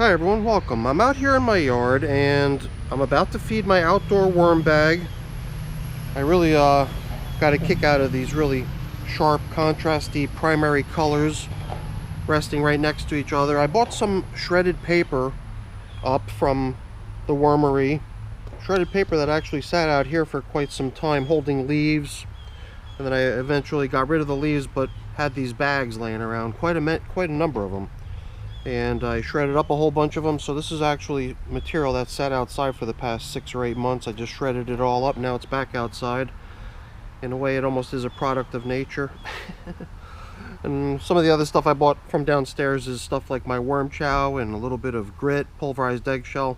Hi everyone, welcome. I'm out here in my yard and I'm about to feed my outdoor worm bag. I really got a kick out of these really sharp, contrasty primary colors resting right next to each other. I bought some shredded paper up from the wormery. Shredded paper that actually sat out here for quite some time holding leaves, and then I eventually got rid of the leaves but had these bags laying around, quite a number of them. And I shredded up a whole bunch of them. So this is actually material that sat outside for the past 6 or 8 months. I just shredded it all up. Now it's back outside. In a way, it almost is a product of nature. And some of the other stuff I bought from downstairs is stuff like my worm chow and a little bit of grit, pulverized eggshell.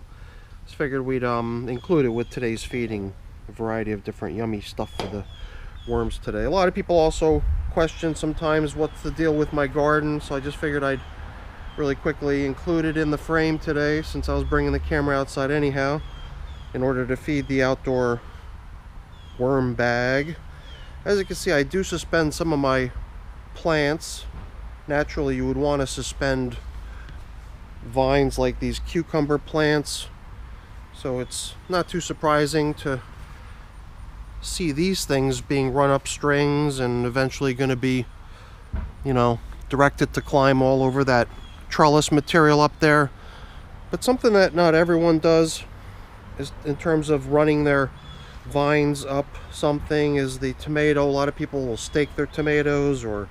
Just figured we'd include it with today's feeding. A variety of different yummy stuff for the worms today. A lot of people also question sometimes what's the deal with my garden, so I just figured I'd really quickly include it in the frame today, since I was bringing the camera outside anyhow, in order to feed the outdoor worm bag. As you can see, I do suspend some of my plants. Naturally, you would want to suspend vines like these cucumber plants, so it's not too surprising to see these things being run up strings and eventually going to be, you know, directed to climb all over that trellis material up there. But something that not everyone does is, in terms of running their vines up something, is the tomato. A lot of people will stake their tomatoes, or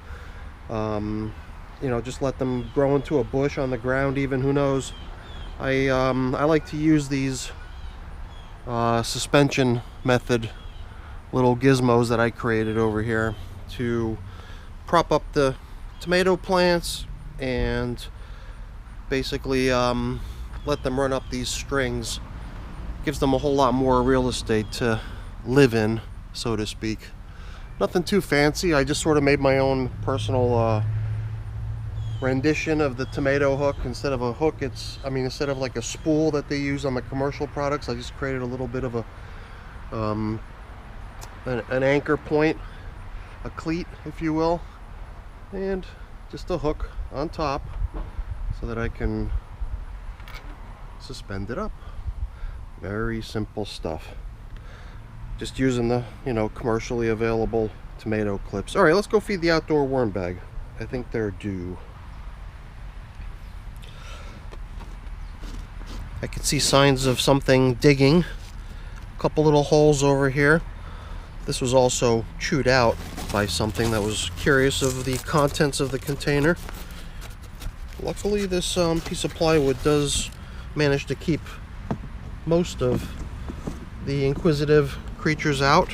you know, just let them grow into a bush on the ground even, who knows. I like to use these suspension method little gizmos that I created over here to prop up the tomato plants and basically let them run up these strings. Gives them a whole lot more real estate to live in, so to speak. Nothing too fancy. I just sort of made my own personal rendition of the tomato hook. Instead of a hook, instead of like a spool that they use on the commercial products, I just created a little bit of a an anchor point, a cleat if you will, and just a hook on top so that I can suspend it up. Very simple stuff. Just using the, you know, commercially available tomato clips. Alright, let's go feed the outdoor worm bag. I think they're due. I can see signs of something digging. A couple little holes over here. This was also chewed out by something that was curious of the contents of the container. Luckily, this piece of plywood does manage to keep most of the inquisitive creatures out,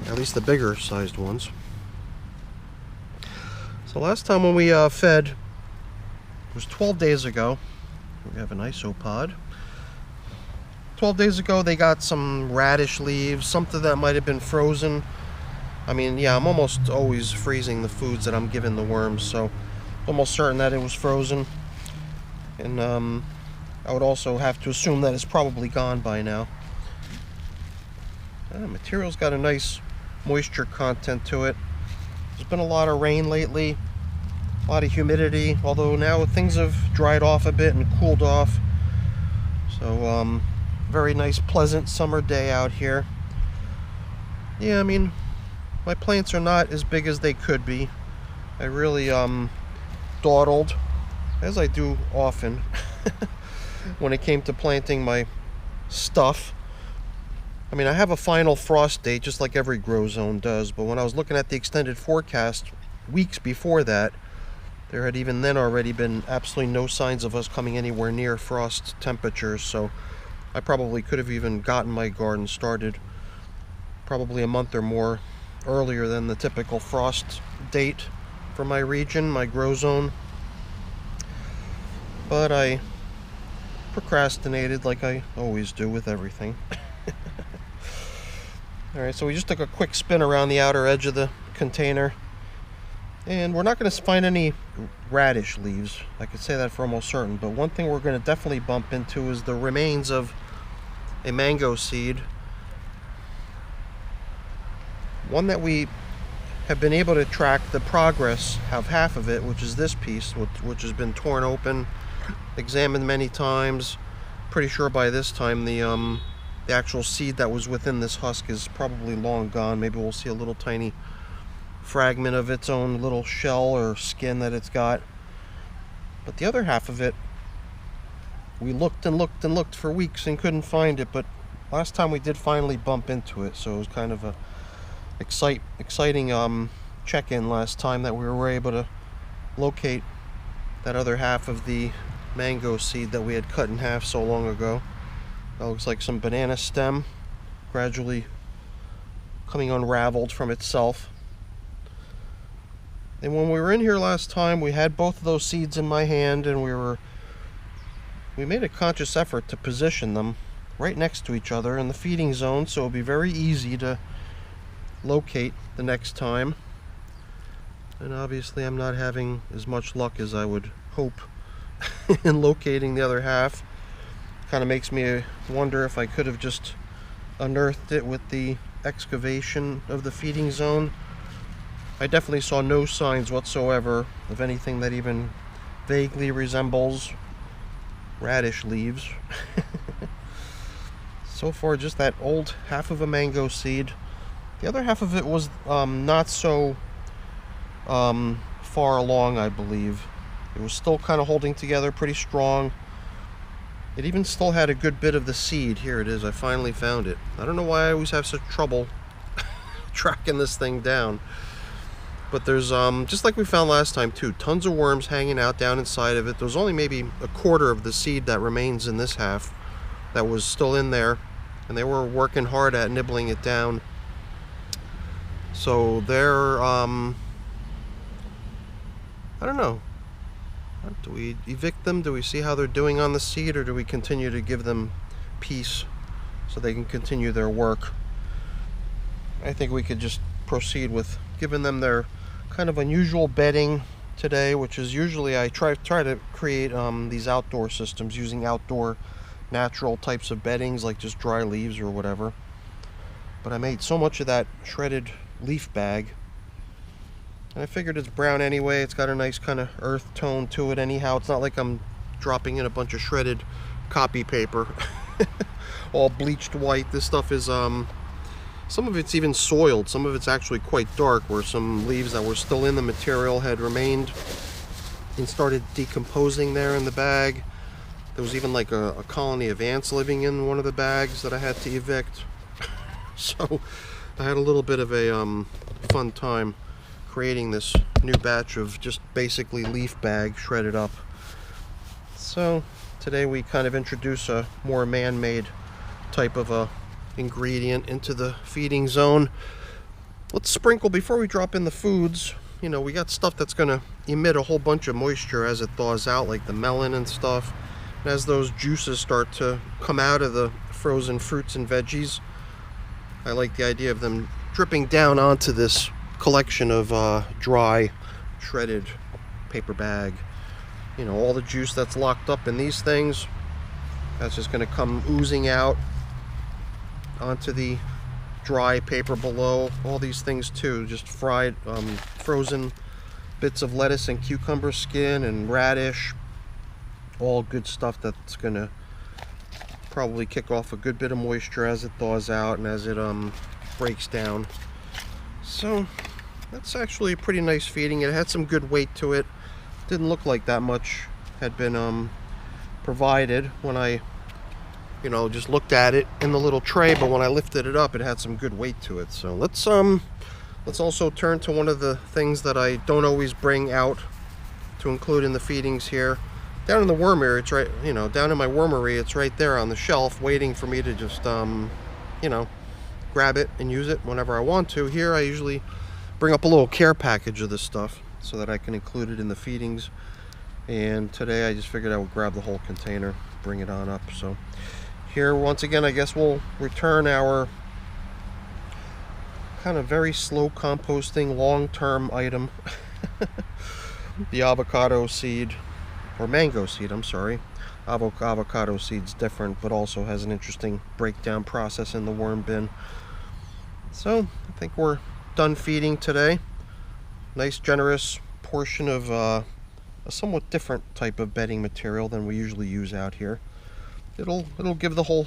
at least the bigger sized ones. So last time when we fed was 12 days ago. We have an isopod. 12 days ago they got some radish leaves, something that might have been frozen. I mean, yeah, I'm almost always freezing the foods that I'm giving the worms, so almost certain that it was frozen. And I would also have to assume that it's probably gone by now. Material's got a nice moisture content to it. There's been a lot of rain lately, a lot of humidity, although now things have dried off a bit and cooled off. So very nice, pleasant summer day out here. Yeah, I mean, my plants are not as big as they could be. I really dawdled, as I do often, when it came to planting my stuff. I mean, I have a final frost date, just like every grow zone does, but when I was looking at the extended forecast weeks before that, there had even then already been absolutely no signs of us coming anywhere near frost temperatures, so I probably could have even gotten my garden started probably a month or more earlier than the typical frost date for my region, my grow zone. But I procrastinated like I always do with everything. Alright, so we just took a quick spin around the outer edge of the container, and we're not going to find any radish leaves. I could say that for almost certain, but one thing we're going to definitely bump into is the remains of a mango seed. One that we have been able to track the progress of half of it, which is this piece, which has been torn open examined many times. Pretty sure by this time the actual seed that was within this husk is probably long gone. Maybe we'll see a little tiny fragment of its own little shell or skin that it's got. But the other half of it, we looked and looked and looked for weeks and couldn't find it, but last time we did finally bump into it, so it was kind of a exciting check-in last time that we were able to locate that other half of the mango seed that we had cut in half so long ago. That looks like some banana stem gradually coming unraveled from itself. And when we were in here last time, we had both of those seeds in my hand, and we made a conscious effort to position them right next to each other in the feeding zone, so it'll be very easy to locate the next time. And obviously I'm not having as much luck as I would hope in locating the other half. Kind of makes me wonder if I could have just unearthed it with the excavation of the feeding zone. I definitely saw no signs whatsoever of anything that even vaguely resembles radish leaves. So far, just that old half of a mango seed. The other half of it was not so far along, I believe. It was still kind of holding together pretty strong. It even still had a good bit of the seed. Here it is, I finally found it. I don't know why I always have such trouble tracking this thing down. But there's, just like we found last time too, tons of worms hanging out down inside of it. There's only maybe a quarter of the seed that remains in this half that was still in there, and they were working hard at nibbling it down. So they're, I don't know. Do we evict them? Do we see how they're doing on the seed, or do we continue to give them peace so they can continue their work? I think we could just proceed with giving them their kind of unusual bedding today, which is usually I try to create these outdoor systems using outdoor natural types of beddings, like just dry leaves or whatever. But I made so much of that shredded leaf bag, and I figured it's brown anyway. It's got a nice kind of earth tone to it anyhow. It's not like I'm dropping in a bunch of shredded copy paper all bleached white. This stuff is some of it's even soiled. Some of it's actually quite dark, where some leaves that were still in the material had remained and started decomposing there in the bag. There was even like a colony of ants living in one of the bags that I had to evict. So I had a little bit of a fun time creating this new batch of just basically leaf bag shredded up. So today we kind of introduce a more man-made type of a ingredient into the feeding zone. Let's sprinkle, before we drop in the foods, you know, we got stuff that's going to emit a whole bunch of moisture as it thaws out, like the melon and stuff. And as those juices start to come out of the frozen fruits and veggies, I like the idea of them dripping down onto this collection of dry shredded paper bag. You know, all the juice that's locked up in these things, that's just going to come oozing out onto the dry paper below. All these things too, just fried, frozen bits of lettuce and cucumber skin and radish, all good stuff that's gonna probably kick off a good bit of moisture as it thaws out and as it breaks down. So that's actually a pretty nice feeding. It had some good weight to it. Didn't look like that much had been provided when I just looked at it in the little tray, but when I lifted it up, it had some good weight to it. So let's also turn to one of the things that I don't always bring out to include in the feedings here. Down in the worm area, it's right, down in my wormery, it's right there on the shelf waiting for me to just, grab it and use it whenever I want to. Here I usually bring up a little care package of this stuff so that I can include it in the feedings. And today I just figured I would grab the whole container, bring it on up. So here, once again, I guess we'll return our kind of very slow composting long-term item, the avocado seed, or mango seed, I'm sorry. Avocado seed's different, but also has an interesting breakdown process in the worm bin. So I think we're done feeding today. Nice generous portion of a somewhat different type of bedding material than we usually use out here. It'll give the whole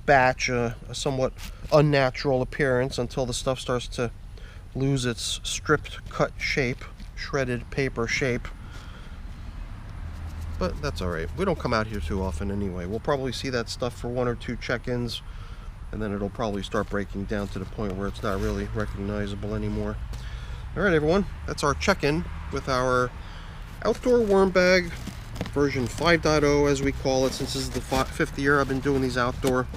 batch a somewhat unnatural appearance until the stuff starts to lose its stripped cut shape, shredded paper shape. But that's alright. We don't come out here too often anyway. We'll probably see that stuff for 1 or 2 check-ins, and then it'll probably start breaking down to the point where it's not really recognizable anymore. Alright everyone, that's our check-in with our outdoor worm bag version 5.0 as we call it, since this is the 5th year I've been doing these outdoor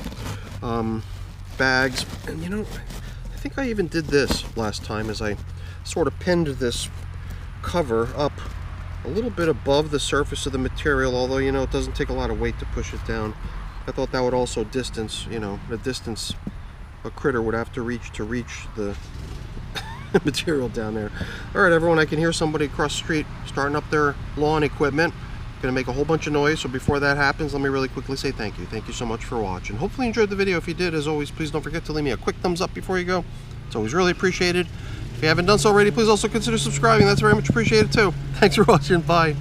bags. And you know, I think I even did this last time, as I sort of pinned this cover up a little bit above the surface of the material, although you know it doesn't take a lot of weight to push it down. I thought that would also distance, you know, the distance a critter would have to reach the material down there. Alright everyone, I can hear somebody across the street starting up their lawn equipment. Gonna make a whole bunch of noise, so before that happens, let me really quickly say thank you. Thank you so much for watching. Hopefully you enjoyed the video. If you did, as always, please don't forget to leave me a quick thumbs up before you go. It's always really appreciated. If you haven't done so already, please also consider subscribing. That's very much appreciated too. Thanks for watching. Bye.